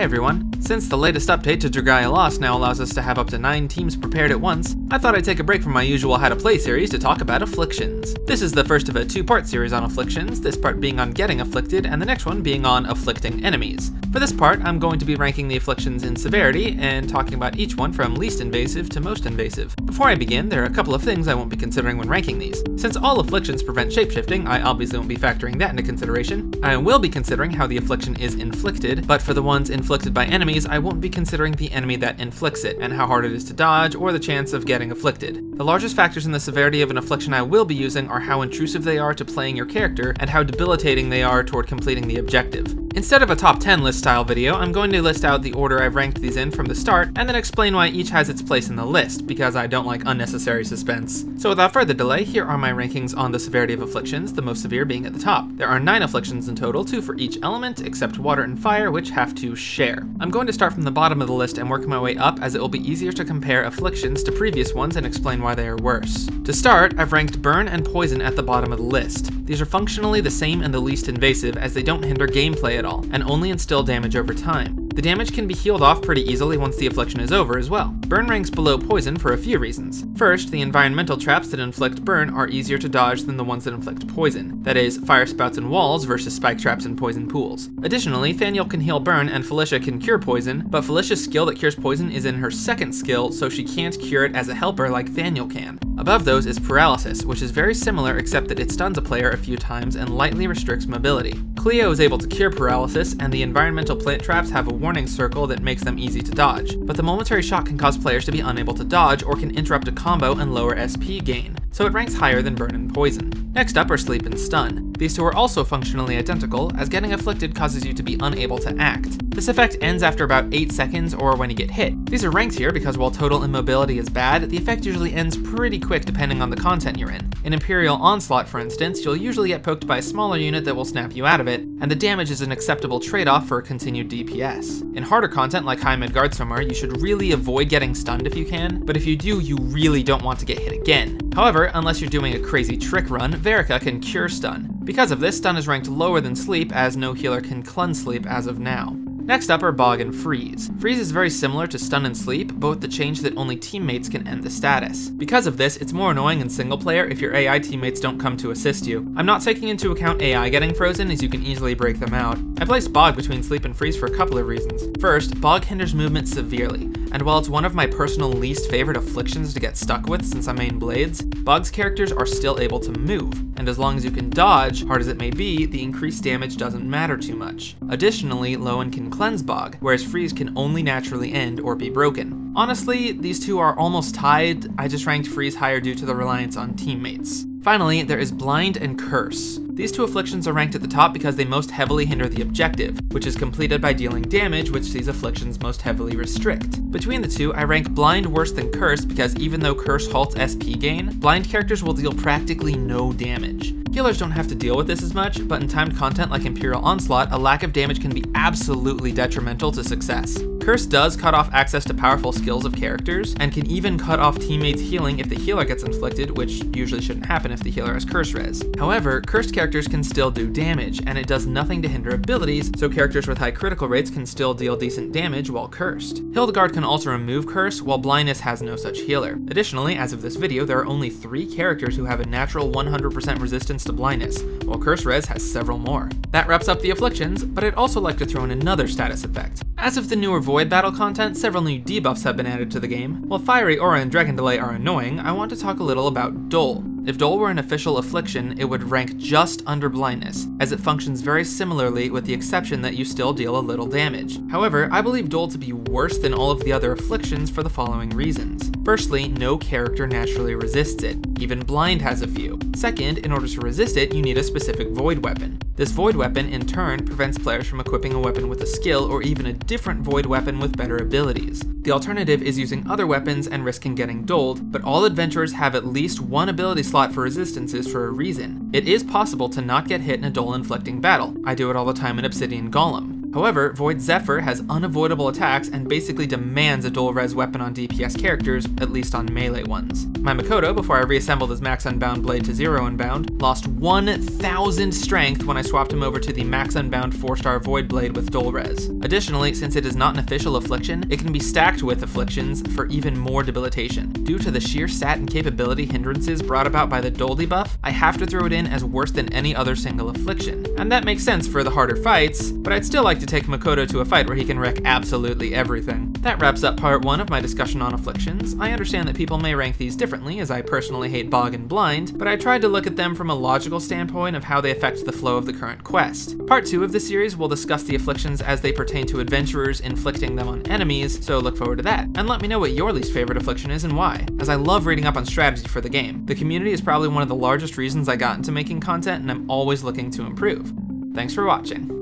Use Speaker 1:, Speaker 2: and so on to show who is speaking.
Speaker 1: Hey everyone, since the latest update to Dragalia Lost now allows us to have up to 9 teams prepared at once, I thought I'd take a break from my usual How to Play series to talk about Afflictions. This is the first of a 2-part series on Afflictions, this part being on getting afflicted and the next one being on afflicting enemies. For this part, I'm going to be ranking the afflictions in severity and talking about each one from least invasive to most invasive. Before I begin, there are a couple of things I won't be considering when ranking these. Since all afflictions prevent shapeshifting, I obviously won't be factoring that into consideration. I will be considering how the affliction is inflicted, but for the ones inflicted by enemies, I won't be considering the enemy that inflicts it, and how hard it is to dodge, or the chance of getting afflicted. The largest factors in the severity of an affliction I will be using are how intrusive they are to playing your character, and how debilitating they are toward completing the objective. Instead of a top 10 list style video, I'm going to list out the order I've ranked these in from the start, and then explain why each has its place in the list, because I don't like unnecessary suspense. So without further delay, here are my rankings on the severity of afflictions, the most severe being at the top. There are 9 afflictions in total, 2 for each element, except water and fire, which have to share. I'm going to start from the bottom of the list and work my way up, as it will be easier to compare afflictions to previous ones and explain why they are worse. To start, I've ranked burn and poison at the bottom of the list. These are functionally the same and the least invasive, as they don't hinder gameplay at all, and only instill damage over time. The damage can be healed off pretty easily once the affliction is over as well. Burn ranks below poison for a few reasons. First, the environmental traps that inflict burn are easier to dodge than the ones that inflict poison. That is, fire spouts and walls versus spike traps and poison pools. Additionally, Thaniel can heal burn and Felicia can cure poison, but Felicia's skill that cures poison is in her second skill, so she can't cure it as a helper like Thaniel can. Above those is paralysis, which is very similar except that it stuns a player a few times and lightly restricts mobility. Cleo is able to cure paralysis, and the environmental plant traps have a warning circle that makes them easy to dodge, but the momentary shock can cause players to be unable to dodge or can interrupt a combo and lower SP gain, so it ranks higher than burn and poison. Next up are sleep and stun. These two are also functionally identical, as getting afflicted causes you to be unable to act. This effect ends after about 8 seconds or when you get hit. These are ranked here because while total immobility is bad, the effect usually ends pretty quick depending on the content you're in. In Imperial Onslaught, for instance, you'll usually get poked by a smaller unit that will snap you out of it, and the damage is an acceptable trade-off for a continued DPS. In harder content like High Midgard Swimmer, you should really avoid getting stunned if you can, but if you do, you really don't want to get hit again. However, unless you're doing a crazy trick run, Verica can cure stun. Because of this, stun is ranked lower than sleep, as no healer can cleanse sleep as of now. Next up are Bog and Freeze. Freeze is very similar to Stun and Sleep, but with the change that only teammates can end the status. Because of this, it's more annoying in single player if your AI teammates don't come to assist you. I'm not taking into account AI getting frozen, as you can easily break them out. I placed Bog between Sleep and Freeze for a couple of reasons. First, Bog hinders movement severely, and while it's one of my personal least favorite afflictions to get stuck with since I main Blades, Bog's characters are still able to move, and as long as you can dodge, hard as it may be, the increased damage doesn't matter too much. Additionally, Lowen can cleanse Bog, whereas Freeze can only naturally end or be broken. Honestly, these two are almost tied, I just ranked Freeze higher due to the reliance on teammates. Finally, there is Blind and Curse. These two afflictions are ranked at the top because they most heavily hinder the objective, which is completed by dealing damage, which these afflictions most heavily restrict. Between the two, I rank Blind worse than Curse because even though Curse halts SP gain, Blind characters will deal practically no damage. Healers don't have to deal with this as much, but in timed content like Imperial Onslaught, a lack of damage can be absolutely detrimental to success. Curse does cut off access to powerful skills of characters, and can even cut off teammates' healing if the healer gets inflicted, which usually shouldn't happen if the healer has Curse res. However, cursed characters can still do damage, and it does nothing to hinder abilities, so characters with high critical rates can still deal decent damage while cursed. Hildegard can also remove Curse, while Blindness has no such healer. Additionally, as of this video, there are only 3 characters who have a natural 100% resistance to Blindness, while Curse res has several more. That wraps up the afflictions, but I'd also like to throw in another status effect. As of the newer Void Battle content, several new debuffs have been added to the game. While Fiery Aura and Dragon Delay are annoying, I want to talk a little about Dole. If Dole were an official affliction, it would rank just under Blindness, as it functions very similarly with the exception that you still deal a little damage. However, I believe Dole to be worse than all of the other afflictions for the following reasons. Firstly, no character naturally resists it. Even Blind has a few. Second, in order to resist it, you need a specific Void weapon. This Void weapon, in turn, prevents players from equipping a weapon with a skill or even a different Void weapon with better abilities. The alternative is using other weapons and risking getting doled, but all adventurers have at least one ability slot for resistances for a reason. It is possible to not get hit in a Dole inflicting battle. I do it all the time in Obsidian Golem. However, Void Zephyr has unavoidable attacks and basically demands a dual res weapon on DPS characters, at least on melee ones. My Makoto, before I reassembled his max unbound blade to 0 unbound, lost 1,000 strength when I swapped him over to the max unbound 4-star Void blade with dual res. Additionally, since it is not an official affliction, it can be stacked with afflictions for even more debilitation. Due to the sheer stat and capability hindrances brought about by the Dole debuff, I have to throw it in as worse than any other single affliction. And that makes sense for the harder fights, but I'd still like to take Makoto to a fight where he can wreck absolutely everything. That wraps up part 1 of my discussion on afflictions. I understand that people may rank these differently, as I personally hate Bog and Blind, but I tried to look at them from a logical standpoint of how they affect the flow of the current quest. Part 2 of the series will discuss the afflictions as they pertain to adventurers inflicting them on enemies, so look forward to that. And let me know what your least favorite affliction is and why, as I love reading up on strategy for the game. The community is probably one of the largest reasons I got into making content, and I'm always looking to improve. Thanks for watching.